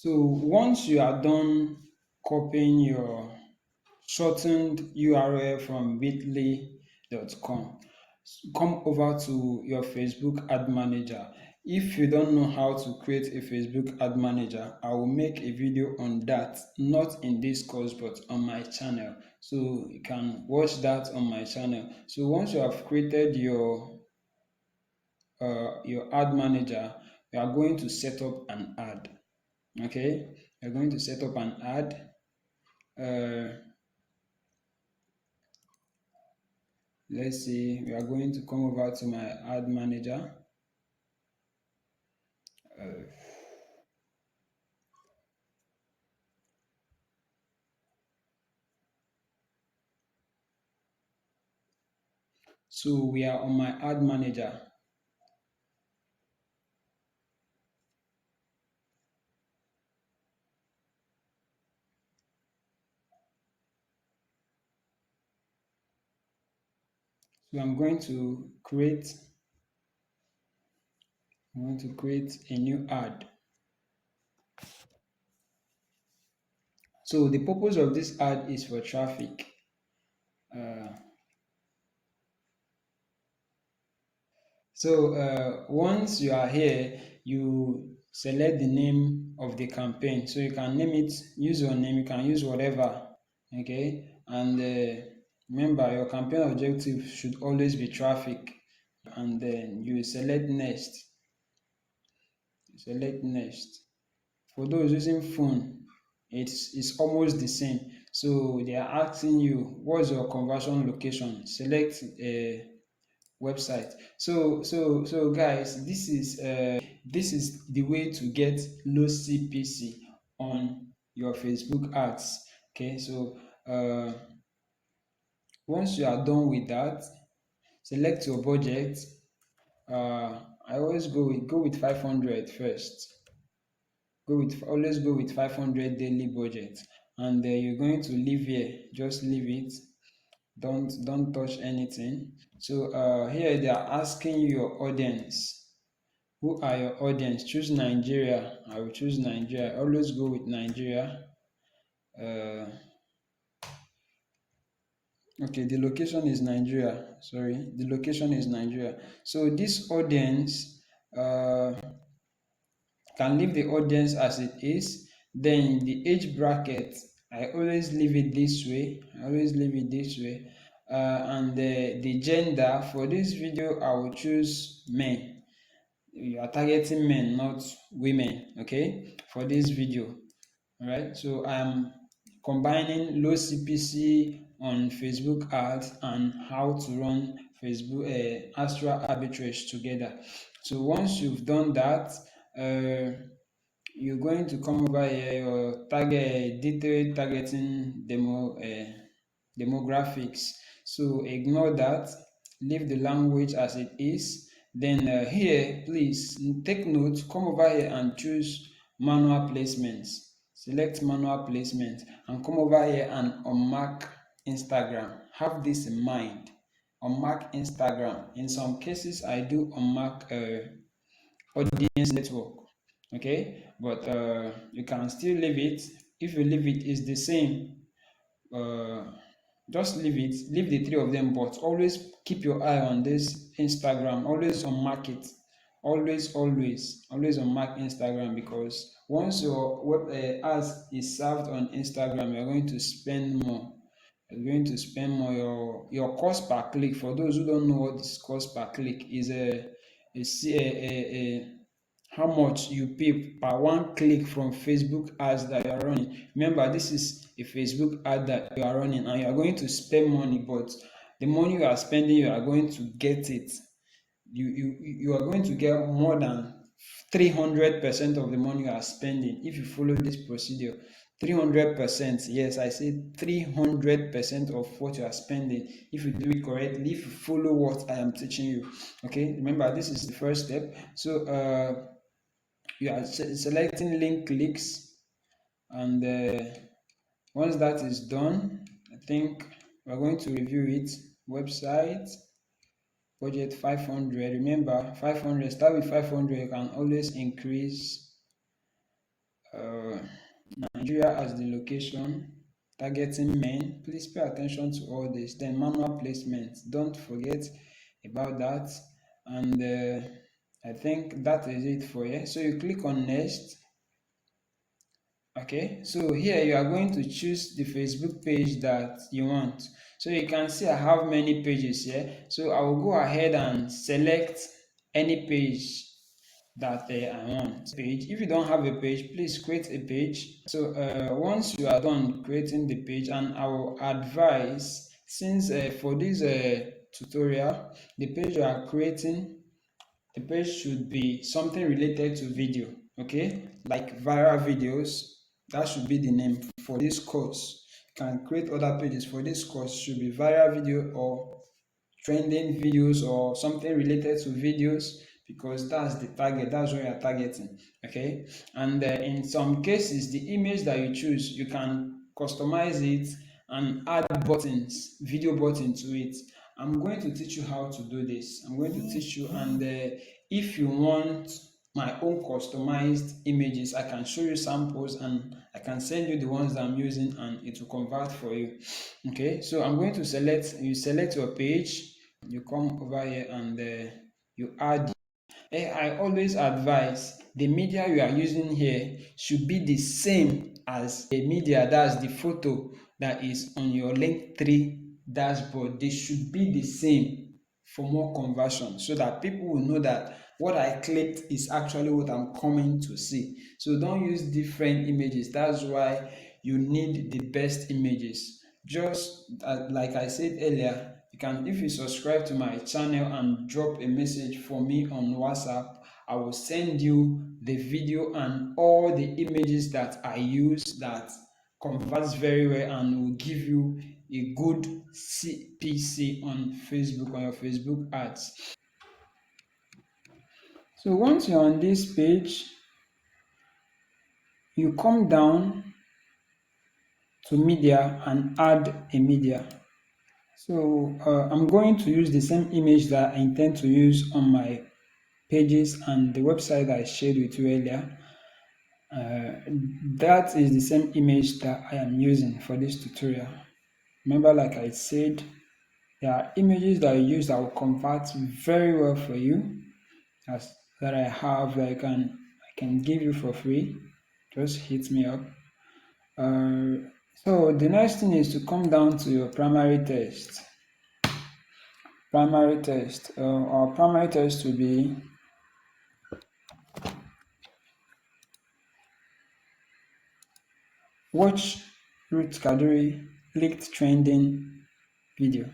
So once you are done copying your shortened URL from bit.ly.com, come over to your Facebook ad manager. If you don't know how to create a Facebook ad manager, I will make a video on that, not in this course but on my channel, so you can watch that on my channel. So once you have created your ad manager, you are going to set up an ad. Okay, you're going to set up an ad. Let's see, we are going to come over to my ad manager. So we are on my ad manager. So I'm going to create a new ad. So the purpose of this ad is for traffic. Once you are here, you select the name of the campaign. So you can name it, use your name, you can use whatever. Okay, and remember your campaign objective should always be traffic. And then you select next. Select next. For those using phone, it's almost the same. So they are asking you what's your conversion location. Select a website. So guys, this is the way to get low CPC on your Facebook ads. Okay, so once you are done with that, select your budget. I always go with 500 first. Always go with 500 daily budget, and you're going to leave here. Just leave it. Don't touch anything. So here they are asking you your audience. Who are your audience? Choose Nigeria. I will choose Nigeria. Always go with Nigeria. Uh, okay, the location is Nigeria. Sorry, the location is Nigeria. So this audience, can leave the audience as it is. Then the age bracket, I always leave it this way. And the gender, for this video I will choose men. You are targeting men, not women, okay, for this video. All right, so I'm combining low CPC on Facebook ads and how to run Facebook Adsterra Arbitrage together. So once you've done that, you're going to come over here, your target detailed targeting demographics. So ignore that, leave the language as it is. Then here, please take note, come over here and choose manual placements. Select manual placement and come over here and unmark Instagram. Have this in mind. Unmark Instagram. In some cases, I do unmark audience network. Okay, but you can still leave it. If you leave it, it's the same. Just leave it, leave the three of them, but always keep your eye on this Instagram. Always on market, always on mark Instagram, because once your web ads is served on Instagram, you're going to spend more. Your cost per click. For those who don't know what this cost per click is, a how much you pay per one click from Facebook ads that you are running. Remember, this is a Facebook ad that you are running and you are going to spend money, but the money you are spending, you are going to get it. You are going to get more than 300% of the money you are spending if you follow this procedure. 300%, yes, I said 300% of what you are spending if you do it correctly, if you follow what I am teaching you. Okay, remember, this is the first step. So you are selecting link clicks, and once that is done, I think we're going to review it. Website budget 500. Remember, 500, start with 500. You can always increase uh, Nigeria as the location, targeting men. Please pay attention to all this. Then manual placement, don't forget about that. And I think that is it for you. So you click on next. Okay, so here you are going to choose the Facebook page that you want. So you can see I have many pages here. So I will go ahead and select any page that I want. Page. If you don't have a page, please create a page. So once you are done creating the page, and I will advise, since for this tutorial, the page you are creating, the page should be something related to video, okay, like viral videos. That should be the name for this course. You can create other pages. For this course should be viral video or trending videos or something related to videos, because that's the target, that's what you're targeting. Okay, and in some cases the image that you choose, you can customize it and add buttons, video button to it. I'm going to teach you how to do this. I'm going to teach you, and if you want my own customized images, I can show you samples and I can send you the ones that I'm using and it will convert for you. Okay, so I'm going to select your page, you come over here and you add. I always advise the media you are using here should be the same as the media, that's the photo that is on your Link3 dashboard. They should be the same for more conversion, so that people will know that what I clicked is actually what I'm coming to see. So don't use different images. That's why you need the best images. Just like I said earlier, you can, if you subscribe to my channel and drop a message for me on WhatsApp, I will send you the video and all the images that I use that converts very well and will give you a good CPC on Facebook, on your Facebook ads. So once you're on this page, you come down to media and add a media. So I'm going to use the same image that I intend to use on my pages and the website that I shared with you earlier. That is the same image that I am using for this tutorial. Remember, like I said, there are images that I use that will convert very well for you, as that I have that I can give you for free. Just hit me up. So the next thing is to come down to your primary text. Primary text. Our primary text will be watch Ruth Kaduri leaked trending video.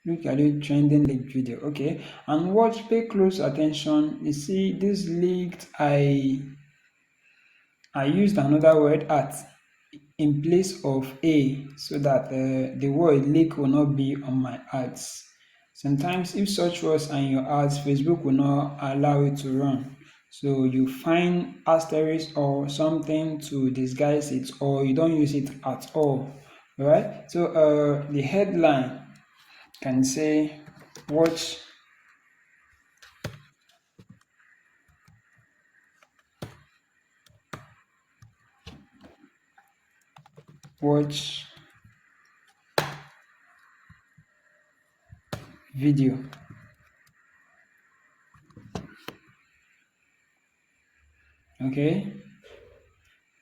Ruth Kaduri trending leaked video. Okay, and watch, pay close attention. You see this leaked, I used another word at in place of a, so that the word leak will not be on my ads. Sometimes if such words are in your ads, Facebook will not allow it to run. So you find asterisk or something to disguise it, or you don't use it at all. Right? So the headline can say watch video. Okay,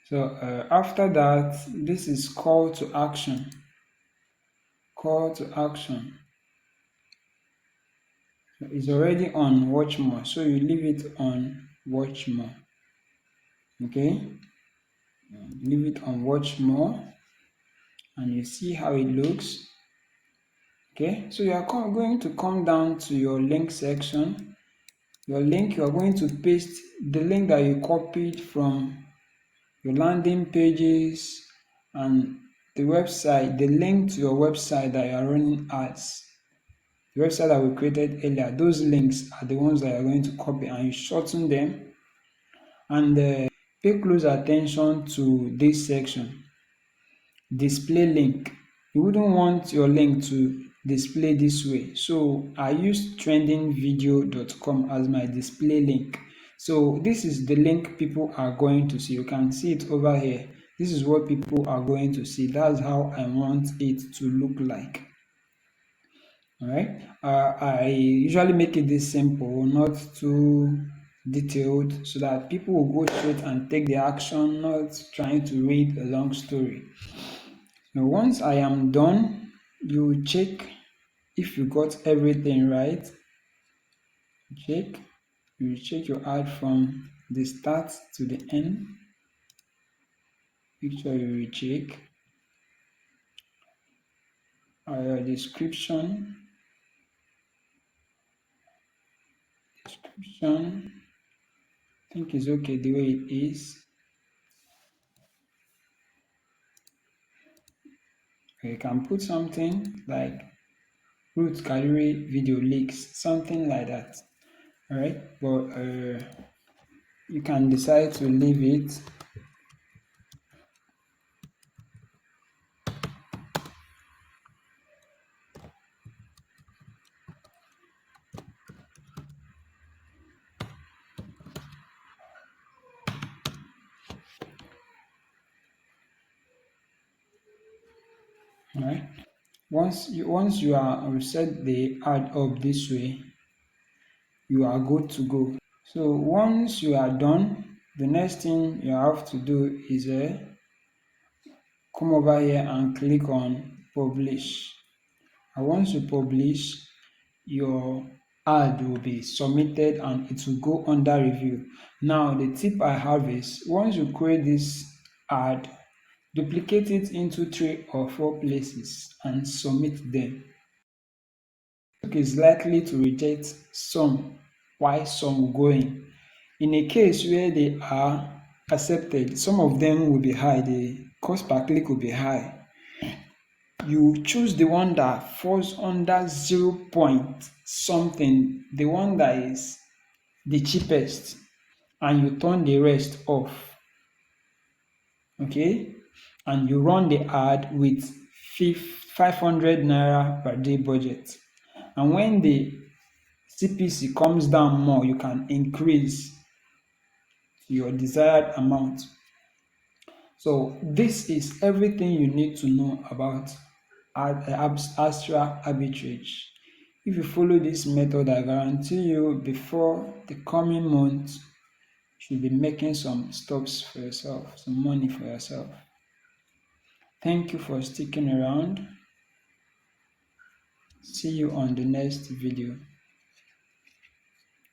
so after that, this is call to action. Call to action. It's already on watch more, so you leave it on watch more. Okay, leave it on watch more and you see how it looks. Okay, so you are going to come down to your link section. Your link, you are going to paste the link that you copied from your landing pages and the website, the link to your website that you are running ads, the website that we created earlier. Those links are the ones that you are going to copy, and you shorten them. And pay close attention to this section, display link. You wouldn't want your link to display this way, so I use trendingvideo.com as my display link. So this is the link people are going to see. You can see it over here. This is what people are going to see. That's how I want it to look like. All right. I usually make it this simple, not too detailed, so that people will go straight and take the action, not trying to read a long story. Now, once I am done, you check if you got everything right. Check. You check your ad from the start to the end. Make sure you recheck your description. I think it's okay the way it is. You can put something like root gallery video leaks, something like that. All right, but you can decide to leave it. All right. Once you are set the ad up this way, you are good to go. So once you are done, the next thing you have to do is come over here and click on publish. And once you publish, your ad will be submitted and it will go under review. Now the tip I have is, once you create this ad, duplicate it into 3 or 4 places and submit them. Facebook is likely to reject some while some will go in. In a case where they are accepted, some of them will be high, the cost per click will be high. You choose the one that falls under 0 point something, the one that is the cheapest, and you turn the rest off. Okay, and you run the ad with 500 naira per day budget, and when the CPC comes down more, you can increase your desired amount. So this is everything you need to know about Adsterra Arbitrage. If you follow this method, I guarantee you before the coming month, you should be making some stops for yourself, some money for yourself. Thank you for sticking around. See you on the next video.